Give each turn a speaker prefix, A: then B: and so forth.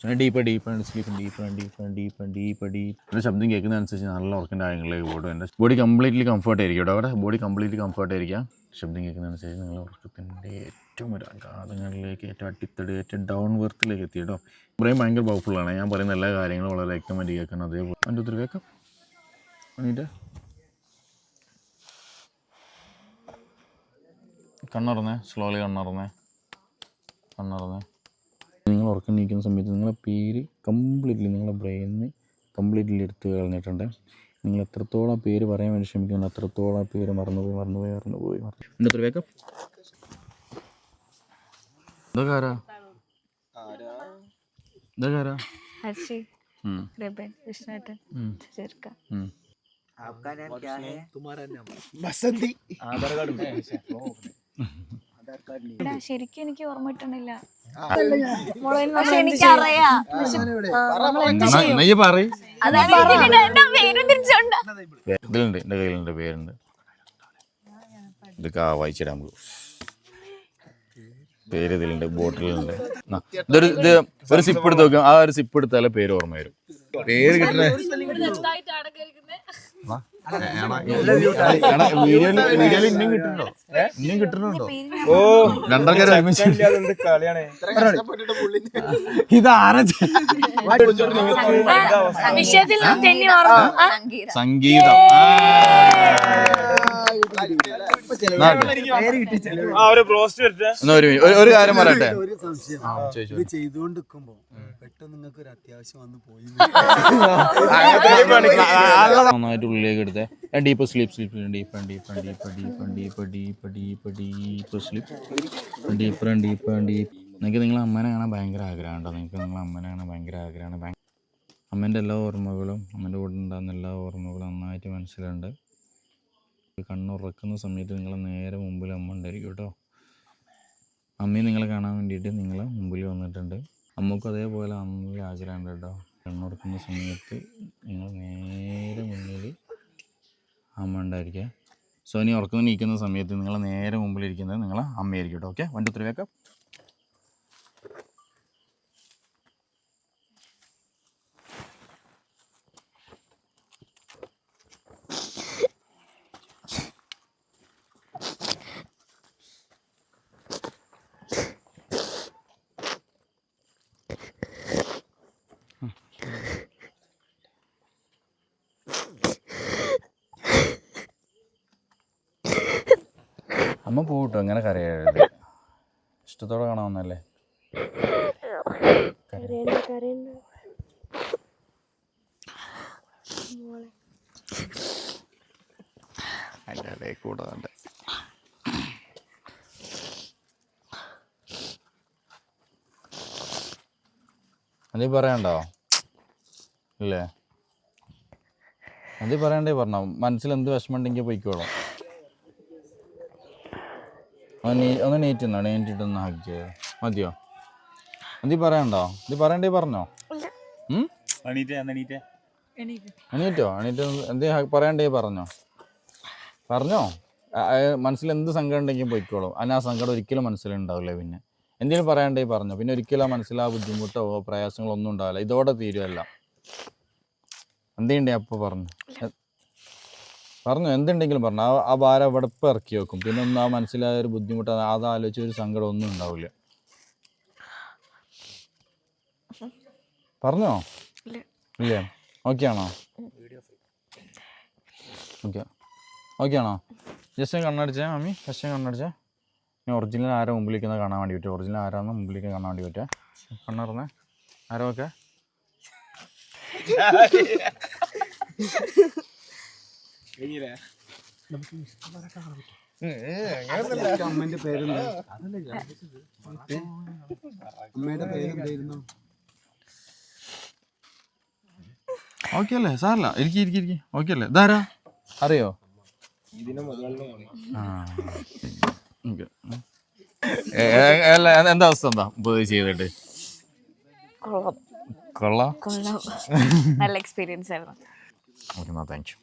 A: കുറച്ചുകൂടെ ഡീപ്പ് ശബ്ദം കേൾക്കുന്ന അനുസരിച്ച് നല്ല ഉറക്കൻ്റെ കാര്യങ്ങളിലേക്ക് പോടും. എൻ്റെ ബോഡി കംപ്ലീറ്റ്ലി കംഫർട്ട് ആയിരിക്കും കേട്ടോ. അവിടെ ബോഡി കംപ്ലീറ്റ്ലി കംഫർട്ട് ആയിരിക്കാം. ശബ്ദം കേൾക്കുന്ന അനുസരിച്ച് നിങ്ങൾ ഉറക്കത്തിൻ്റെ ഏറ്റവും ഒരു അഗാധങ്ങളിലേക്ക്, ഏറ്റവും അടിത്തടി, ഏറ്റവും ഡൗൺ വെർത്തിലേക്ക് എത്തി കേട്ടോ. ബ്രെയിൻ ഭയങ്കര പവർഫുള്ളാണ്. ഞാൻ പറയുന്ന എല്ലാ കാര്യങ്ങളും വളരെ വ്യക്തമായിട്ട് കേൾക്കണം. അതേപോലെ എൻ്റെ ഒത്തിരി കേൾക്കാം എന്നിട്ട് കണ്ണുറന്നേ, സ്ലോലി കണ്ണുറന്നേ. നിങ്ങൾ ഉറക്കം നീക്കുന്ന സമയത്ത് നിങ്ങളെ പേര് കംപ്ലീറ്റ്ലി നിങ്ങളുടെ ബ്രെയിനിന് കംപ്ലീറ്റ്ലി എടുത്ത് കളഞ്ഞിട്ടുണ്ട്. നിങ്ങൾ എത്രത്തോളം പേര് പറയാൻ വേണ്ടി ശ്രമിക്കുന്നു അത്രത്തോളം പേര് മറന്നുപോയി. എൻ്റെ ഒത്തിരി വേഗം ഇതൊക്കെ ആരാ?
B: ശരിക്കും എനിക്ക് ഓർമ്മ കിട്ടണില്ല. എനിക്കറിയാം.
A: ഇതിലുണ്ട്, എൻ്റെ കയ്യിലുണ്ട് പേരുണ്ട്. ഇതൊക്കെ വായിച്ചിടാൻ പോകും. പേര് ഇതിലുണ്ട്, ബോട്ടിലുണ്ട്. ഇത് ഒരു സിപ്പ് എടുത്ത് നോക്കാം. ആ ഒരു സിപ്പ് എടുത്താലേ പേര് ഓർമ്മ വരും. പേര് കിട്ടണേ വീഡിയോയിൽ ഇന്നും കിട്ടുന്നുണ്ടോ? ഇന്നും കിട്ടുന്നുണ്ടോ? ഓ രണ്ടര ഇതാരാ? സംഗീതം. ഒരു കാര്യം പറയട്ടെ, നന്നായിട്ട് ഉള്ളിലേക്ക് എടുത്തേ. ഡീപ്പ് സ്ലീപ്പ് നിങ്ങൾക്ക് നിങ്ങളെ അമ്മേനെ കാണാൻ ഭയങ്കര ആഗ്രഹമുണ്ടോ? നിങ്ങൾക്ക് നിങ്ങളെ അമ്മേനെ കാണാൻ ഭയങ്കര ആഗ്രഹമാണ്. അമ്മേൻ്റെ എല്ലാ ഓർമ്മകളും, അമ്മേൻ്റെ കൂടെ ഉണ്ടാകുന്ന എല്ലാ ഓർമ്മകളും നന്നായിട്ട് മനസ്സിലുണ്ട്. കണ്ണുറക്കുന്ന സമയത്ത് നിങ്ങളെ നേരെ മുമ്പിൽ അമ്മ ഉണ്ടായിരിക്കും കേട്ടോ. അമ്മയും നിങ്ങളെ കാണാൻ വേണ്ടിയിട്ട് നിങ്ങളെ മുമ്പിൽ വന്നിട്ടുണ്ട്. അമ്മക്കും അതേപോലെ നല്ല ആഗ്രഹമുണ്ട് കേട്ടോ. കണ്ണുറക്കുന്ന സമയത്ത് നിങ്ങൾ നേരെ മുന്നിൽ അമ്മ ഉണ്ടായിരിക്കുക. സോ ഇനി ഉറക്കം നീക്കുന്ന സമയത്ത് നിങ്ങളെ നേരെ മുമ്പിലിരിക്കുന്നത് നിങ്ങളെ അമ്മയായിരിക്കും കേട്ടോ. ഓക്കെ, 1 2 3 വേക്കാം. അമ്മ പോകട്ടോ, അങ്ങനെ കരയരുത്. ഇഷ്ടത്തോടെ കാണാവുന്നല്ലേ. അല്ലേ കൂടെ വേണ്ട. അതീ പറയണ്ടോ? ഇല്ലേ, അതീ പറയണ്ടേ? പറഞ്ഞോ. മനസ്സിൽ എന്ത് വിഷമം ഉണ്ടെങ്കിൽ പോയിക്കോളാം. ഒന്ന് നീറ്റിട്ടൊന്ന് ഹഗ് ചെയ്യോ? മതിയോ? എന്തി പറയണ്ടോ? ഇത് പറയണ്ടേ? പറഞ്ഞോ. എണീറ്റോ? എന്ത് പറയണ്ടേ? പറഞ്ഞോ. മനസ്സിൽ എന്ത് സങ്കടം ഉണ്ടെങ്കിൽ പോയിക്കോളൂ. അതിന് ആ സങ്കടം ഒരിക്കലും മനസ്സിലുണ്ടാവില്ല. പിന്നെ എന്തെങ്കിലും പറയണ്ടേ? പറഞ്ഞോ. പിന്നെ ഒരിക്കലും ആ മനസ്സിൽ ആ ബുദ്ധിമുട്ടോ പ്രയാസങ്ങളോ ഒന്നും ഉണ്ടാവില്ല. ഇതോടെ തീരുമല്ല. എന്തുണ്ടേ അപ്പോൾ പറഞ്ഞു എന്തുണ്ടെങ്കിലും പറഞ്ഞു. ആ ഭാരം അവിടെ ഇപ്പം ഇറക്കി വെക്കും. പിന്നെ ഒന്നും ആ മനസ്സിലായ ഒരു ബുദ്ധിമുട്ട് അതാലോചിച്ച് ഒരു സങ്കടം ഒന്നും ഉണ്ടാവില്ല. പറഞ്ഞോ? ഇല്ലേ? ഓക്കെ ആണോ? ഓക്കെ ആണോ? ജസ്റ്റ് കണ്ണടിച്ചേ മമ്മി. ജസ്റ്റ് കണ്ണടിച്ചേ. ഞാൻ ഒറിജിനൽ ആരോ മുമ്പിലേക്കുന്ന കാണാൻ വേണ്ടി പറ്റും. ഒറിജിനൽ ആരാന്ന് മുമ്പിലേക്ക് കാണാൻ വേണ്ടി പറ്റുക. കണ്ണറന്നേ. ആരോ ഒക്കെ
C: അമ്മേന്റെ പേരെന്താ? അമ്മയുടെ പേരെന്തായിരുന്നു?
A: ഓക്കെ അല്ലേ? സാറല്ല, ഇരിക്കും. ഓക്കെ അല്ലേ? ഇതാരാ അറിയോ? എന്താ അവസ്ഥ? എന്താ ചെയ്തിട്ട്? കൊള്ളാം.
B: നല്ല എക്സ്പീരിയൻസ് ആയിരുന്നു.
A: Okay, thank you.